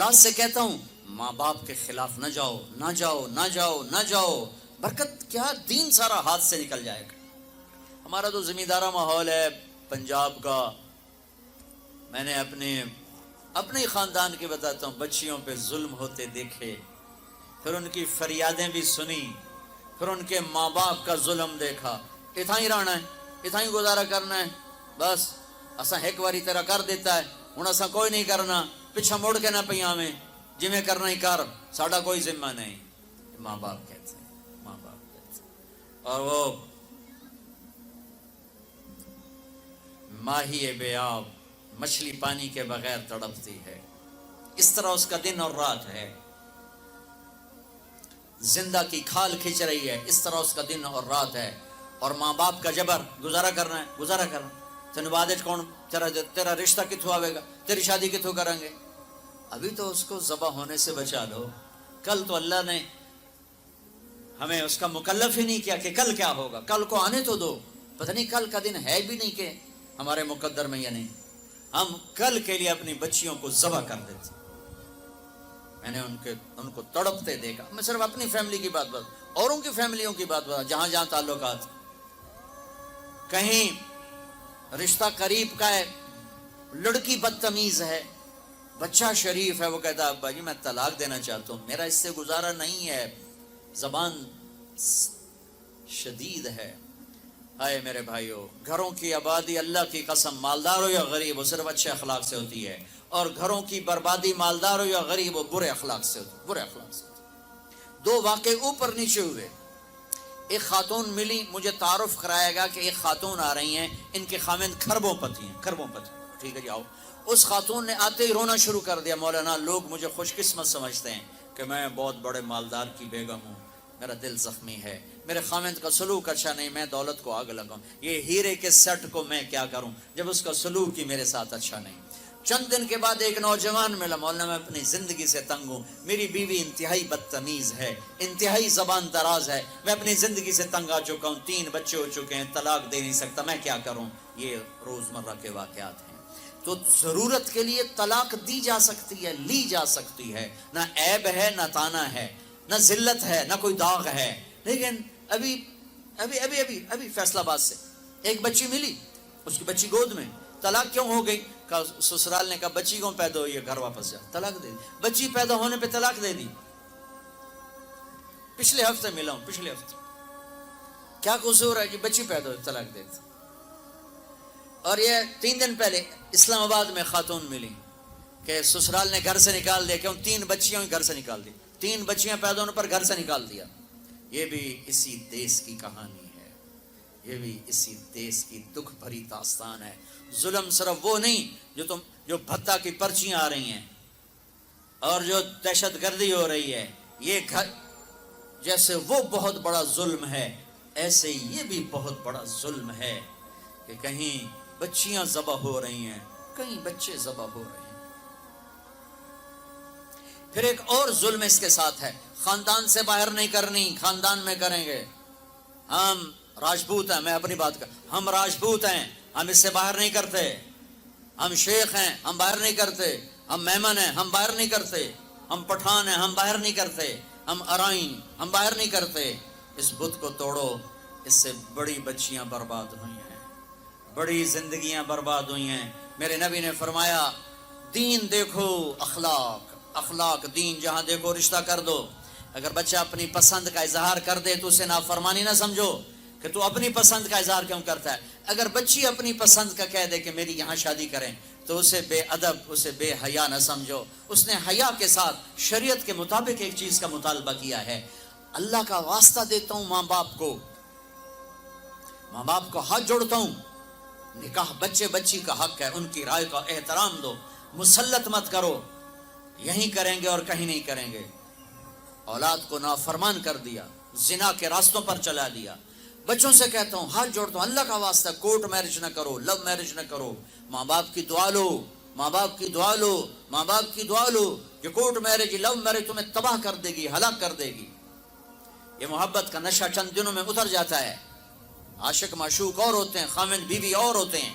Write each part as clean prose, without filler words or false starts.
اولاد سے کہتا ہوں ماں باپ کے خلاف نہ جاؤ، نہ جاؤ، نہ جاؤ، نہ جاؤ، برکت کیا دین سارا ہاتھ سے نکل جائے گا۔ ہمارا تو زمیندارہ ماحول ہے پنجاب کا، میں نے اپنے خاندان کے بتاتا ہوں، بچیوں پہ ظلم ہوتے دیکھے، پھر ان کی فریادیں بھی سنی، پھر ان کے ماں باپ کا ظلم دیکھا، اتنا ہی رہنا ہے، اتنا ہی گزارا کرنا ہے، بس اساں ایک واری تیرا کر دیتا ہے، ہوں اساں کوئی نہیں کرنا، پچھا مڑ کے نہ پیا میں جی میں کرنا ہی کر، ساڈا کوئی ذمہ نہیں۔ ماں باپ کہتے ہیں، ماں باپ کہتے ہیں۔ اور وہ ماہی بے آب، مچھلی پانی کے بغیر تڑپتی ہے، اس طرح اس کا دن اور رات ہے، زندہ کی کھال کھچ رہی ہے، اس طرح اس کا دن اور رات ہے۔ اور ماں باپ کا جبر، گزارا کرنا ہے، گزارا کرنا، تین بعد کون تیرا رشتہ کتوں آئے گا، تیری شادی کتوں کریں گے؟ ابھی تو اس کو ذبح ہونے سے بچا لو، کل تو اللہ نے ہمیں اس کا مکلف ہی نہیں کیا کہ کل کیا ہوگا، کل کو آنے تو دو، پتہ نہیں کل کا دن ہے بھی نہیں کہ ہمارے مقدر میں یا نہیں، ہم کل کے لیے اپنی بچیوں کو ذبح کر دیتے۔ میں نے ان کو تڑپتے دیکھا، میں صرف اپنی فیملی کی بات اوروں کی فیملیوں کی بات جہاں جہاں تعلقات، کہیں رشتہ قریب کا ہے، لڑکی بدتمیز ہے، بچہ شریف ہے، وہ کہتا ہے ابا جی میں طلاق دینا چاہتا ہوں، میرا اس سے گزارا نہیں ہے، زبان شدید ہے۔ آئے میرے بھائیو، گھروں کی آبادی اللہ کی قسم، مالدار ہو یا غریب ہو، صرف اچھے اخلاق سے ہوتی ہے، اور گھروں کی بربادی مالدار ہو یا غریب ہو برے اخلاق سے ہوتی ہے، برے اخلاق سے ہوتی ہے۔ دو واقعے اوپر نیچے ہوئے، ایک خاتون ملی، مجھے تعارف کرایا گا کہ ایک خاتون آ رہی ہیں، ان کے خاوند کھربوں پتی ہیں، کھربوں پتی، ٹھیک ہے جی آؤ۔ اس خاتون نے آتے ہی رونا شروع کر دیا، مولانا لوگ مجھے خوش قسمت سمجھتے ہیں کہ میں بہت بڑے مالدار کی بیگم ہوں، میرا دل زخمی ہے، میرے خاوند کا سلوک اچھا نہیں، میں دولت کو آگ لگاؤں، یہ ہیرے کے سیٹ کو میں کیا کروں جب اس کا سلوک ہی میرے ساتھ اچھا نہیں۔ چند دن کے بعد ایک نوجوان ملا، مولانا میں اپنی زندگی سے تنگ ہوں، میری بیوی انتہائی بدتمیز ہے، انتہائی زبان دراز ہے، میں اپنی زندگی سے تنگ آ چکا ہوں، 3 بچے ہو چکے ہیں، طلاق دے نہیں سکتا، میں کیا کروں؟ یہ روزمرہ کے واقعات ہیں۔ تو ضرورت کے لیے طلاق دی جا سکتی ہے، لی جا سکتی ہے، نہ عیب ہے، نہ تانا ہے، نہ ذلت ہے، نہ کوئی داغ ہے۔ لیکن ابھی فیصل آباد سے ایک بچی ملی، اس کی بچی گود میں، طلاق کیوں ہو گئی؟ کہا سسرال نے کہا بچی کیوں پیدا ہوئی ہے، گھر واپس جا، طلاق دے دی۔ بچی پیدا ہونے پہ طلاق دے دی۔ پچھلے ہفتے ملا ہوں، پچھلے ہفتے، کیا قصور ہے کہ بچی پیدا ہوئی طلاق دے دی۔ اور یہ 3 دن پہلے اسلام آباد میں خاتون ملی کہ سسرال نے گھر سے نکال دیا، کیوں 3 بچیاں گھر سے نکال دی، 3 بچیاں پیدا ہونے پر گھر سے نکال دیا۔ یہ بھی اسی دیس کی کہانی ہے، یہ بھی اسی دیس کی دکھ بھری داستان ہے۔ ظلم صرف وہ نہیں جو بھتہ کی پرچیاں آ رہی ہیں اور جو دہشت گردی ہو رہی ہے، یہ گھر جیسے وہ بہت بڑا ظلم ہے، ایسے یہ بھی بہت بڑا ظلم ہے کہ کہیں بچیاں ذبح ہو رہی ہیں، کہیں بچے ذبح ہو رہے ہیں۔ پھر ایک اور ظلم اس کے ساتھ ہے، خاندان سے باہر نہیں کرنی، خاندان میں کریں گے۔ ہم راجپوت ہیں، میں اپنی بات کر، ہم راجپوت ہیں، ہم اس سے باہر نہیں کرتے، ہم شیخ ہیں، ہم باہر نہیں کرتے، ہم میمن ہیں، ہم باہر نہیں کرتے، ہم پٹھان ہیں، ہم باہر نہیں کرتے، ہم ارائیں، ہم باہر نہیں کرتے۔ اس بت کو توڑو، اس سے بڑی بچیاں برباد ہوئی ہیں، بڑی زندگیاں برباد ہوئی ہیں۔ میرے نبی نے فرمایا دین دیکھو، اخلاق دین جہاں دیکھو رشتہ کر دو۔ اگر بچہ اپنی پسند کا اظہار کر دے تو اسے نافرمانی نہ سمجھو کہ تو اپنی پسند کا اظہار کیوں کرتا ہے۔ اگر بچی اپنی پسند کا کہہ دے کہ میری یہاں شادی کریں تو اسے بے ادب، اسے بے حیا نہ سمجھو، اس نے حیا کے ساتھ شریعت کے مطابق ایک چیز کا مطالبہ کیا ہے۔ اللہ کا واسطہ دیتا ہوں ماں باپ کو ہاتھ جوڑتا ہوں، نکاح بچی کا حق ہے، ان کی رائے کا احترام دو، مسلط مت کرو، یہیں کریں گے اور کہیں نہیں کریں گے۔ اولاد کو نافرمان کر دیا، زنا کے راستوں پر چلا دیا۔ بچوں سے کہتا ہوں، ہاتھ جوڑتا ہوں، اللہ کا واسطہ کورٹ میرج نہ کرو، لو میرج نہ کرو، ماں باپ کی دعا لو، ماں باپ کی دعا لو، ماں باپ کی دعا لو کہ کورٹ میرج، لو میرج تمہیں تباہ کر دے گی، ہلاک کر دے گی۔ یہ محبت کا نشہ چند دنوں میں اتر جاتا ہے۔ عاشق معشوق اور ہوتے ہیں، خامن بیوی اور ہوتے ہیں،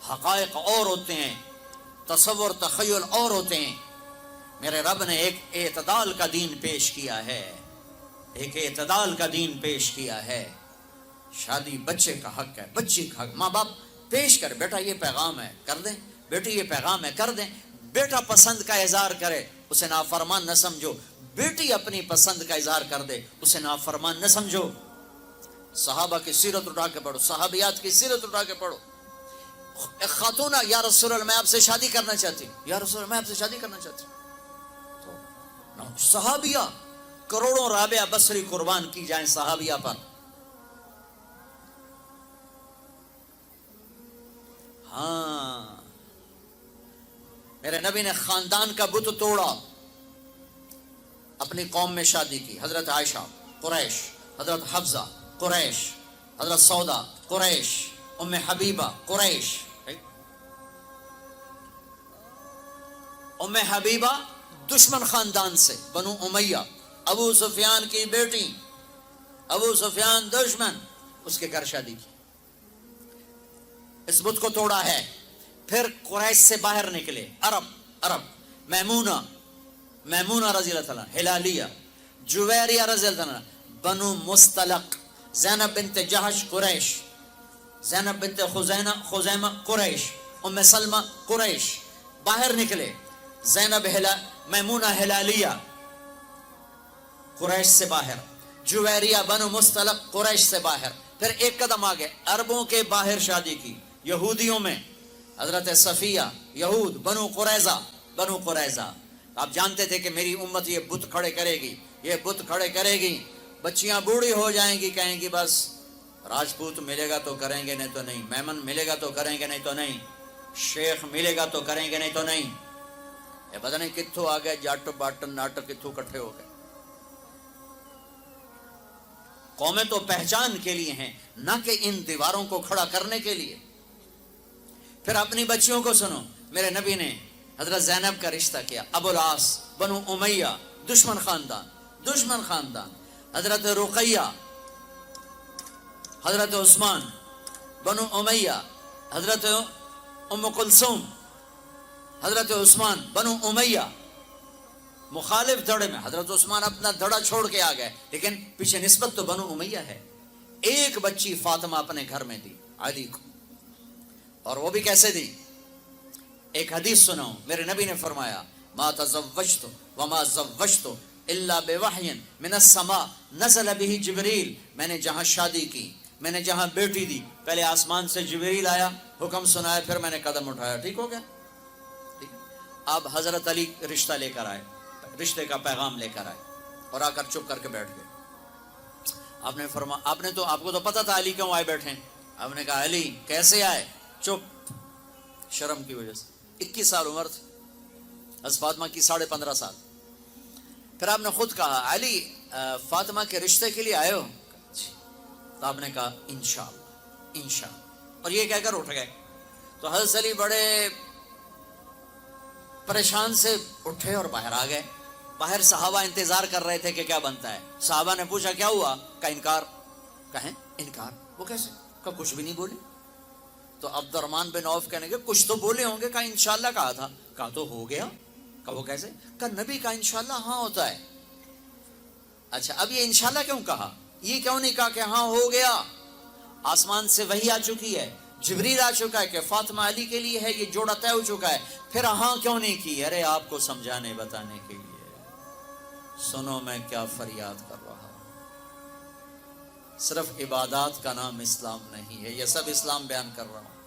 حقائق اور ہوتے ہیں، تصور تخیل اور ہوتے ہیں۔ میرے رب نے ایک اعتدال کا دین پیش کیا ہے، ایک اعتدال کا دین پیش کیا ہے. شادی بچے کا حق ہے، بچی کا حق. ماں باپ پیش کر، بیٹا یہ پیغام ہے کر دیں، بیٹی یہ پیغام ہے کر دیں. بیٹا پسند کا اظہار کرے، اسے نافرمان نہ سمجھو. بیٹی اپنی پسند کا اظہار کر دے، اسے نافرمان نہ سمجھو. صحابہ کی سیرت اٹھا کے پڑھو، صحابیات کی سیرت اٹھا کے پڑھو. ایک خاتون، یا رسول اللہ میں آپ سے شادی کرنا چاہتی ہوں، یا رسول اللہ میں آپ سے شادی کرنا چاہتی ہوں. صحابیہ کروڑوں رابعہ بصری قربان کی جائیں صحابیہ پر. ہاں، میرے نبی نے خاندان کا بت توڑا، اپنی قوم میں شادی کی. حضرت عائشہ قریش، حضرت حفصہ قریش، حضرت سودا قریش، ام حبیبہ قریش. ام حبیبہ دشمن خاندان سے، بنو امیہ، ابو سفیان کی بیٹی، ابو سفیان دشمن، اس کے گھر شادی کی. اس بت کو توڑا ہے. پھر قریش سے باہر نکلے عرب. میمونہ رضی اللہ تعالیٰ، ہلالیہ، جویریہ رضی اللہ تعالیٰ، بنو مستلق، زینب بنت جہش قریش، زینب بنت خزیمہ قریش، ام سلمہ قریش. باہر نکلے. زینب میمونہ ہلالیہ قریش سے باہر، جویریہ بنو مستلق قریش سے باہر. پھر ایک قدم آگے عربوں کے باہر شادی کی، یہودیوں میں. حضرت صفیہ، یہود، بنو قریظہ. آپ جانتے تھے کہ میری امت یہ بت کھڑے کرے گی، یہ بت کھڑے کرے گی. بچیاں بوڑھی ہو جائیں گی، کہیں گی بس راجپوت ملے گا تو کریں گے نہیں تو نہیں، میمن ملے گا تو کریں گے نہیں تو نہیں، شیخ ملے گا تو کریں گے نہیں تو نہیں. یہ پتہ نہیں کتھوں آ گئے جٹ بٹ نٹ، کتھوں کٹھے ہو گئے. قومیں تو پہچان کے لیے ہیں، نہ کہ ان دیواروں کو کھڑا کرنے کے لیے. پھر اپنی بچیوں کو سنو، میرے نبی نے حضرت زینب کا رشتہ کیا، ابو العاص بنو امیہ، دشمن خاندان. حضرت رقیہ، حضرت عثمان بنو امیہ، حضرت ام کلثوم، حضرت عثمان بنو امیہ. مخالف دھڑے میں حضرت عثمان اپنا دھڑا چھوڑ کے آ گئے، لیکن پیچھے نسبت تو بنو امیہ ہے. ایک بچی فاطمہ اپنے گھر میں دی علی کو، اور وہ بھی کیسے دی؟ ایک حدیث سناؤں. میرے نبی نے فرمایا، ما تزوجت وما زوجت الا بوحی من السماء نزل به جبریل. میں نے جہاں شادی کی، میں نے جہاں بیٹی دی، پہلے آسمان سے جبریل آیا، حکم سنایا، پھر میں نے قدم اٹھایا. ٹھیک ہو گیا. اب حضرت علی رشتہ لے کر آئے، رشتے کا پیغام لے کر آئے، اور آ کر چپ کر کے بیٹھ گئے. آپ نے فرمایا، آپ کو تو پتا تھا علی کیوں آئے بیٹھے. آپ نے کہا علی کیسے آئے؟ چپ، شرم کی وجہ سے. 21 سال عمر تھی حضرت فاطمہ کی، 15.5 سال. پھر آپ نے خود کہا علی فاطمہ کے رشتے کے لیے آئے ہو؟ تو آپ نے کہا انشاءاللہ، اور یہ کہہ کر اٹھ گئے. تو حضرت علی بڑے پریشان سے اٹھے اور باہر آ گئے. باہر صحابہ انتظار کر رہے تھے کہ کیا بنتا ہے. صحابہ نے پوچھا کیا ہوا؟ کا انکار. کہیں انکار؟ وہ کیسے؟ کا کچھ بھی نہیں بولی. تو عبد الرحمن بن عوف کہنے کے کچھ تو بولے ہوں گے. کہا انشاءاللہ کہا تھا. کہا تو ہو گیا. کہا وہ کیسے؟ کہا نبی کا انشاءاللہ ہاں ہوتا ہے. اچھا اب یہ انشاءاللہ کیوں کہا؟ یہ کیوں نہیں کہا کہ ہاں ہو گیا؟ آسمان سے وحی آ چکی ہے، جبریل آ چکا ہے کہ فاطمہ علی کے لیے ہے، یہ جوڑا طے ہو چکا ہے. پھر ہاں کیوں نہیں کی؟ ارے آپ کو سمجھانے بتانے کے لیے. سنو میں کیا فریاد کر رہا ہوں. صرف عبادات کا نام اسلام نہیں ہے، یہ سب اسلام بیان کر رہا ہوں.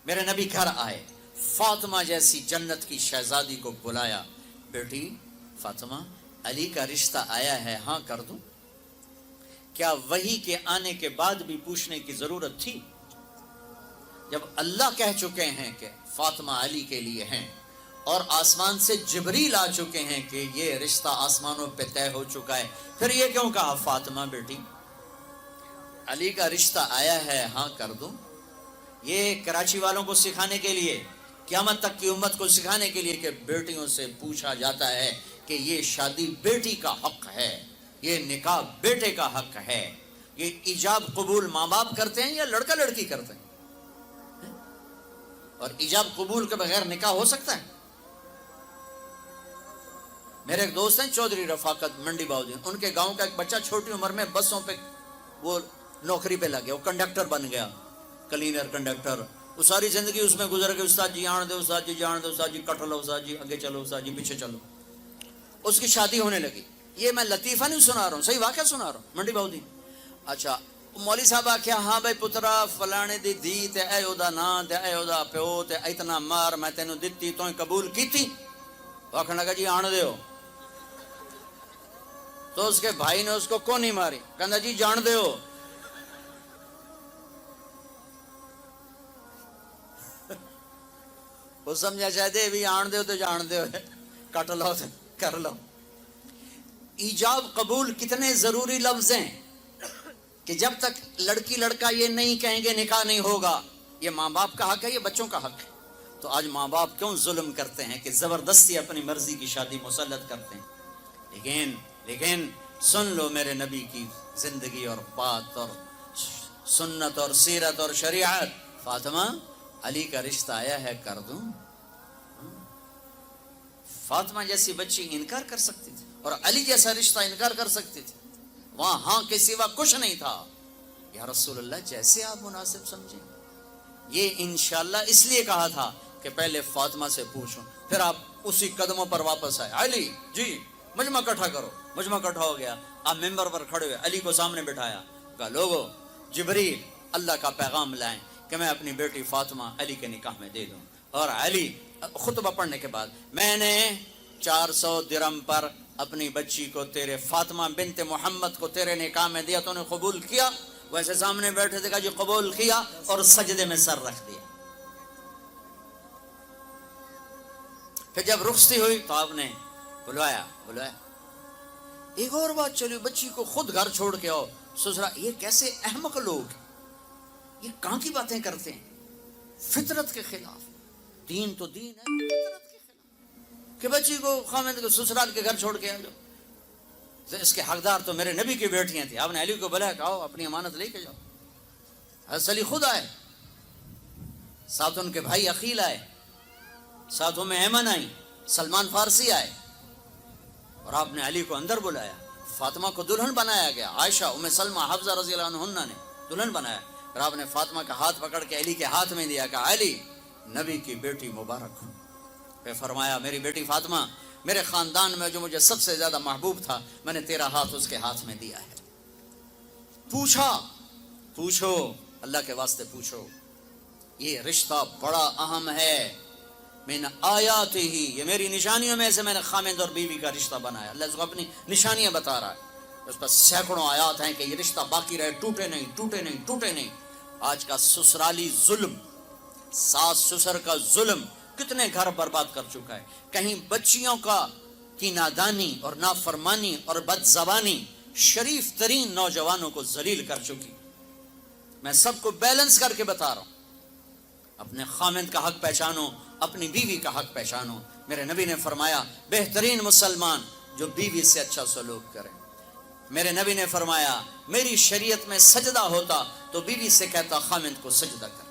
میرے نبی گھر آئے، فاطمہ جیسی جنت کی شہزادی کو بلایا. بیٹی فاطمہ، علی کا رشتہ آیا ہے، ہاں کر دوں؟ کیا وحی کے آنے کے بعد بھی پوچھنے کی ضرورت تھی؟ جب اللہ کہہ چکے ہیں کہ فاطمہ علی کے لیے ہیں، اور آسمان سے جبریل آ چکے ہیں کہ یہ رشتہ آسمانوں پہ طے ہو چکا ہے، پھر یہ کیوں کہا فاطمہ بیٹی علی کا رشتہ آیا ہے، ہاں کر دوں؟ یہ کراچی والوں کو سکھانے کے لیے، قیامت تک کی امت کو سکھانے کے لیے کہ بیٹیوں سے پوچھا جاتا ہے کہ یہ شادی بیٹی کا حق ہے، یہ نکاح بیٹے کا حق ہے. یہ ایجاب قبول ماں باپ کرتے ہیں یا لڑکا لڑکی کرتے ہیں؟ اور ایجاب قبول کے بغیر نکاح ہو سکتا ہے؟ میرے ایک دوست ہیں چودھری رفاقت منڈی باؤدین، ان کے گاؤں کا ایک بچہ چھوٹی عمر میں بسوں پہ وہ نوکری پہ لگ گیا، وہ کنڈکٹر بن گیا، کلینر کنڈکٹر. وہ ساری زندگی اس میں گزر گئی. استاد جی آن دے، استاد جی جان دے، استاد جی کٹ لو، استاد جی آگے چلو، استاد جی پیچھے چلو. اس کی شادی ہونے لگی. یہ میں لطیفہ نہیں سنا رہا ہوں، صحیح واقعہ سنا رہا ہوں. منڈی باؤدین. اچھا مولوی صاحب آخیا ہاں بھائی پترا فلانے دی دھی تے اے او دا نام تے اے او دا پیو تے اتنا مار میں تینوں دتی تو قبول کیتی. آخر لگا جی آن دیو. تو اس کے بھائی نے اس کو کون نہیں ماری، کہنا جی جان دیو. وہ سمجھا شاید بھی آن دیو تو جان دیو، کٹ لو تو کر لو. ایجاب قبول کتنے ضروری لفظ ہیں کہ جب تک لڑکی لڑکا یہ نہیں کہیں گے نکاح نہیں ہوگا. یہ ماں باپ کا حق ہے، یہ بچوں کا حق ہے. تو آج ماں باپ کیوں ظلم کرتے ہیں کہ زبردستی اپنی مرضی کی شادی مسلط کرتے ہیں. لیکن سن لو میرے نبی کی زندگی اور بات اور سنت اور سیرت اور شریعت. فاطمہ علی کا رشتہ آیا ہے کر دوں. فاطمہ جیسی بچی انکار کر سکتی تھی اور علی جیسا رشتہ انکار کر سکتی تھی. وہاں ہاں کے سوا کچھ نہیں تھا. یا رسول اللہ جیسے آپ مناسب سمجھیں. یہ انشاءاللہ اس لیے کہا تھا کہ پہلے فاطمہ سے پوچھوں، پھر آپ اسی قدموں پر واپس آئے. علی جی مجمع اکٹھا کرو. مجمع اکٹھا ہو گیا. آپ ممبر پر کھڑے ہوئے، علی کو سامنے بٹھایا، کہا لوگو جبریل اللہ کا پیغام لائیں کہ میں اپنی بیٹی فاطمہ علی کے نکاح میں دے دوں. اور علی خطبہ پڑھنے کے بعد میں نے 400 درم پر اپنی بچی کو تیرے فاطمہ بنت محمد کو تیرے نکاح میں دیا، تو نے قبول کیا؟ ویسے سامنے بیٹھے تھے، کہا جی قبول کیا، اور سجدے میں سر رکھ دیا. پھر جب رخصتی ہوئی تو آپ نے بلوایا. ایک اور بات چلی، بچی کو خود گھر چھوڑ کے آؤ سسرا. یہ کیسے احمق لوگ، یہ کہاں کی باتیں کرتے ہیں؟ فطرت کے خلاف. دین تو دین ہے، فطرت کے خلاف کہ بچی کو خامد کو سسرال کے گھر چھوڑ کے آ جاؤ. اس کے حقدار تو میرے نبی کی بیٹیاں تھیں. آپ نے علی کو بلایا کہ آؤ اپنی امانت لے کے جاؤ. حضرت علی خود آئے، ساتھ ان کے بھائی عقیل آئے، ساتھ ام ایمن آئی، سلمان فارسی آئے، اور آپ نے علی کو اندر بلایا. فاطمہ کو دلہن بنایا گیا. عائشہ، ام سلمہ، حفصہ رضی اللہ عنہن نے دلہن بنایا. اور آپ نے فاطمہ کا ہاتھ پکڑ کے علی کے ہاتھ میں دیا کہ علی نبی کی بیٹی مبارک ہو. پھر فرمایا میری بیٹی فاطمہ، میرے خاندان میں جو مجھے سب سے زیادہ محبوب تھا، میں نے تیرا ہاتھ اس کے ہاتھ میں دیا ہے. پوچھو اللہ کے واسطے پوچھو. یہ رشتہ بڑا اہم ہے. من آیات ہی، یہ میری نشانیوں میں سے میں نے خامد اور بیوی کا رشتہ بنایا. اللہ اس کو اپنی نشانیاں بتا رہا ہے. اس پر سینکڑوں آیات ہیں کہ یہ رشتہ باقی رہے، ٹوٹے نہیں. آج کا سسرالی ظلم، ساس سسر کا ظلم کتنے گھر برباد کر چکا ہے. کہیں بچیوں کی نادانی اور نافرمانی اور بد زبانی شریف ترین نوجوانوں کو ذلیل کر چکی. میں سب کو بیلنس کر کے بتا رہا ہوں. اپنے خامد کا حق پہچانو، اپنی بیوی کا حق پہچانو. میرے نبی نے فرمایا بہترین مسلمان جو بیوی سے اچھا سلوک کرے. میرے نبی نے فرمایا میری شریعت میں سجدہ ہوتا تو بیوی سے کہتا خامد کو سجدہ کر.